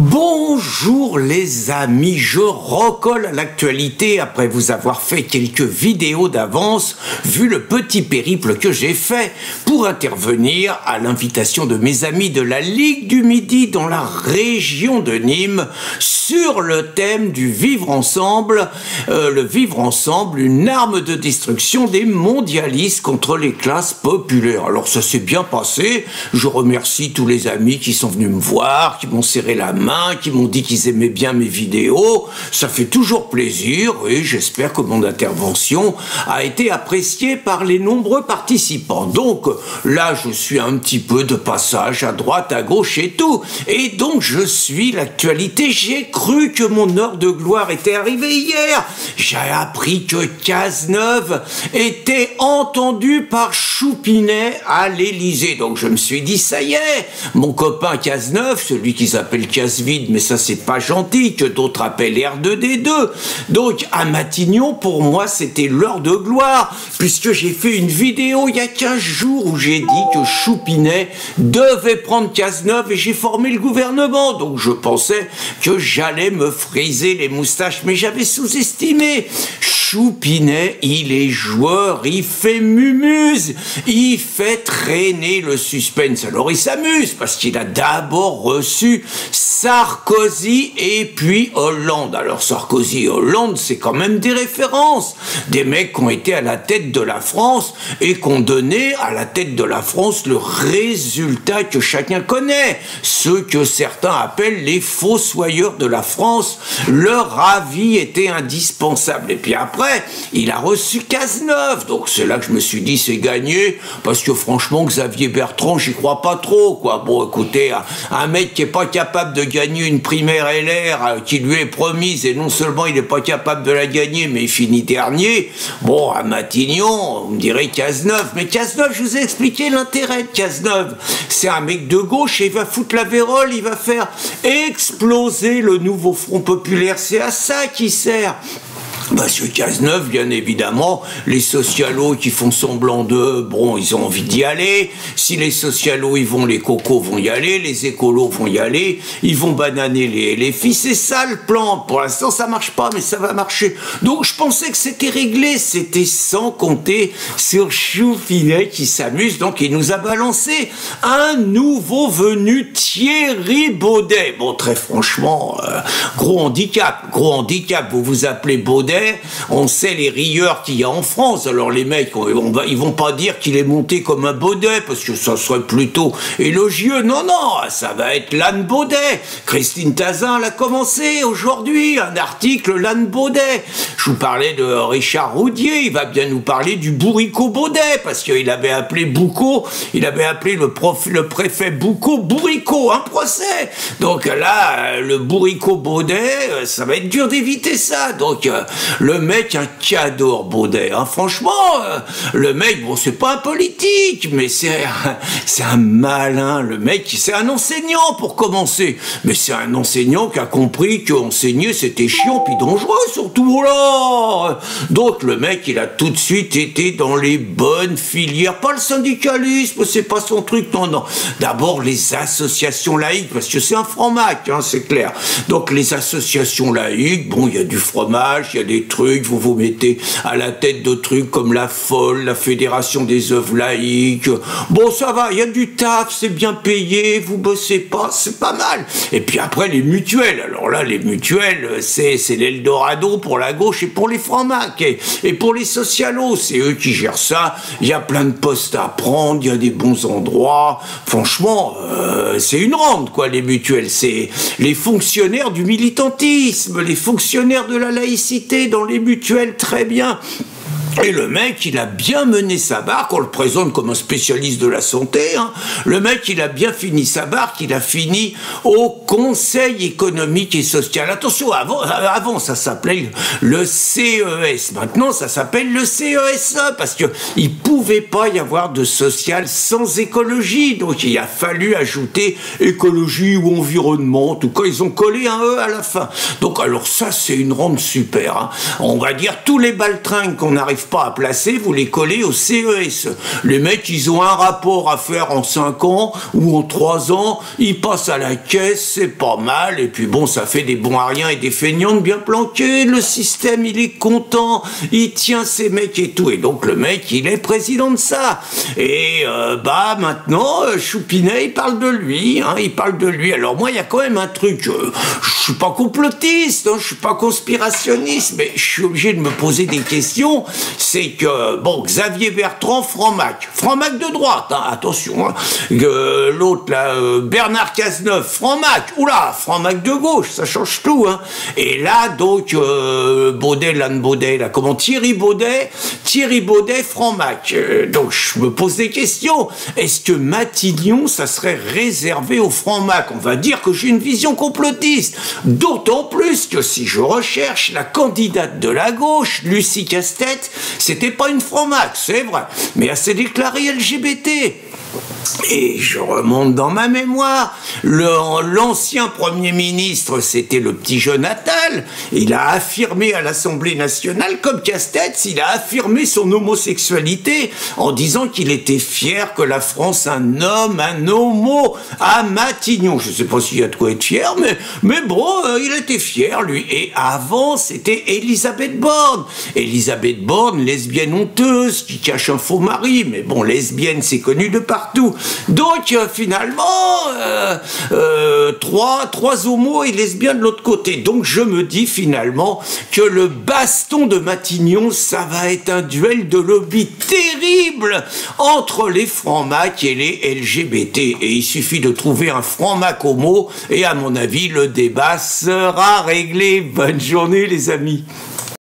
Bonjour les amis, je recolle à l'actualité après vous avoir fait quelques vidéos d'avance, vu le petit périple que j'ai fait pour intervenir à l'invitation de mes amis de la Ligue du Midi dans la région de Nîmes sur le thème du vivre ensemble, le vivre ensemble, une arme de destruction des mondialistes contre les classes populaires. Alors ça s'est bien passé, je remercie tous les amis qui sont venus me voir, qui m'ont serré la main, qui m'ont dit qu'ils aimaient bien mes vidéos. Ça fait toujours plaisir et j'espère que mon intervention a été appréciée par les nombreux participants. Donc là, je suis un petit peu de passage à droite, à gauche et tout. Et donc, je suis l'actualité. J'ai cru que mon heure de gloire était arrivée hier. J'ai appris que Cazeneuve était entendu par Choupinet à l'Élysée. Donc, je me suis dit, ça y est, mon copain Cazeneuve, celui qui s'appelle Casevide, mais ça c'est pas gentil, que d'autres appellent R2D2. Donc à Matignon, pour moi c'était l'heure de gloire, puisque j'ai fait une vidéo il y a 15 jours où j'ai dit que Choupinet devait prendre Cazeneuve et j'ai formé le gouvernement. Donc je pensais que j'allais me friser les moustaches, mais j'avais sous-estimé. Choupinet, il est joueur, il fait mumuse, il fait traîner le suspense. Alors il s'amuse parce qu'il a d'abord reçu Sarkozy et puis Hollande. Alors Sarkozy et Hollande, c'est quand même des références. Des mecs qui ont été à la tête de la France et qui ont donné à la tête de la France le résultat que chacun connaît. Ceux que certains appellent les fossoyeurs de la France. Leur avis était indispensable. Et puis après, il a reçu Cazeneuve. Donc c'est là que je me suis dit, c'est gagné. Parce que franchement, Xavier Bertrand, j'y crois pas trop, quoi. Bon, écoutez, un mec qui est pas capable de gagner une primaire LR qui lui est promise, et non seulement il n'est pas capable de la gagner, mais il finit dernier. Bon, à Matignon, on me dirait Cazeneuve. Mais Cazeneuve, je vous ai expliqué l'intérêt de Cazeneuve. C'est un mec de gauche et il va foutre la vérole, il va faire exploser le nouveau Front Populaire. C'est à ça qu'il sert. Parce que Cazeneuve, bien évidemment, les socialos qui font semblant d'eux, bon, ils ont envie d'y aller. Si les socialos y vont, les cocos vont y aller, les écolos vont y aller, ils vont bananer les filles. C'est ça le plan. Pour l'instant, ça marche pas, mais ça va marcher. Donc, je pensais que c'était réglé. C'était sans compter sur Choupinet qui s'amuse. Donc, il nous a balancé un nouveau venu, Thierry Baudet. Bon, très franchement, gros handicap. Vous vous appelez Baudet. On sait les rieurs qu'il y a en France. Alors les mecs, ils vont pas dire qu'il est monté comme un Baudet, parce que ça serait plutôt élogieux. Non, ça va être l'âne Baudet. Christine Tazin l'a commencé aujourd'hui, un article l'âne Baudet. Je vous parlais de Richard Roudier, il va bien nous parler du bourricot Baudet, parce qu'il avait appelé Boucault, il avait appelé le préfet Boucault bourricot, un procès. Donc là, le bourricot Baudet, ça va être dur d'éviter ça. Donc le mec, un cadeau Baudet, hein. Franchement, le mec, bon, c'est pas un politique, mais c'est un malin, le mec, c'est un enseignant pour commencer, mais c'est un enseignant qui a compris qu'enseigner c'était chiant puis dangereux surtout, là. Donc le mec, il a tout de suite été dans les bonnes filières, pas le syndicalisme, c'est pas son truc, non. D'abord les associations laïques, parce que c'est un franc-mac, hein, c'est clair. Donc les associations laïques, bon, il y a du fromage, il y a des trucs, vous vous mettez à la tête de trucs comme la FOL, la Fédération des œuvres laïques. Bon, ça va, il y a du taf, c'est bien payé, vous bossez pas, c'est pas mal. Et puis après, les mutuelles. Alors là, les mutuelles, c'est l'Eldorado pour la gauche et pour les francs-macs. Et pour les socialos, c'est eux qui gèrent ça. Il y a plein de postes à prendre, il y a des bons endroits. Franchement, c'est une rente, quoi, les mutuelles. C'est les fonctionnaires du militantisme, les fonctionnaires de la laïcité dans les mutuelles, très bien. Et le mec, il a bien mené sa barque, on le présente comme un spécialiste de la santé, hein. Le mec, il a bien fini sa barque, il a fini au Conseil économique et social. Attention, avant ça s'appelait le CES, maintenant ça s'appelle le CESE, parce que il pouvait pas y avoir de social sans écologie, donc il a fallu ajouter écologie ou environnement, en tout cas ils ont collé un E à la fin. Donc alors ça, c'est une rente super, hein. On va dire tous les baltringues qu'on arrive n'arrive pas à placer, vous les collez au CES. Les mecs, ils ont un rapport à faire en 5 ans ou en 3 ans, ils passent à la caisse, c'est pas mal, et puis bon, ça fait des bons à rien et des feignantes bien planqués, le système, il est content, il tient ses mecs et tout, et donc le mec, il est président de ça. Et maintenant, Choupinet, il parle de lui, hein, il parle de lui. Alors moi, il y a quand même un truc, je suis pas complotiste, hein, je suis pas conspirationniste, mais je suis obligé de me poser des questions. C'est que, bon, Xavier Bertrand, franc-mac de droite, hein, attention, hein, l'autre là, Bernard Cazeneuve, franc-mac, oula, franc-mac de gauche, ça change tout, hein. Et là, donc, Baudet, là, comment, Thierry Baudet, franc-mac. Donc, je me pose des questions. Est-ce que Matignon, ça serait réservé aux francs-mac? On va dire que j'ai une vision complotiste. D'autant plus que si je recherche la candidate de la gauche, Lucie Castet, c'était pas une franc-mac, c'est vrai, mais elle s'est déclarée LGBT. Et je remonte dans ma mémoire, l'ancien Premier ministre, c'était le petit Jonathan, il a affirmé à l'Assemblée nationale, comme Castex, il a affirmé son homosexualité en disant qu'il était fier que la France un homo à Matignon. Je ne sais pas s'il y a de quoi être fier, mais bon, il était fier, lui. Et avant, c'était Elisabeth Borne. Elisabeth Borne, lesbienne honteuse, qui cache un faux mari, mais bon, lesbienne, c'est connu de partout. Donc finalement, trois homos et lesbiens de l'autre côté. Donc je me dis finalement que le baston de Matignon, ça va être un duel de lobby terrible entre les francs-mac et les LGBT. Et il suffit de trouver un franc-mac homo et à mon avis, le débat sera réglé. Bonne journée les amis.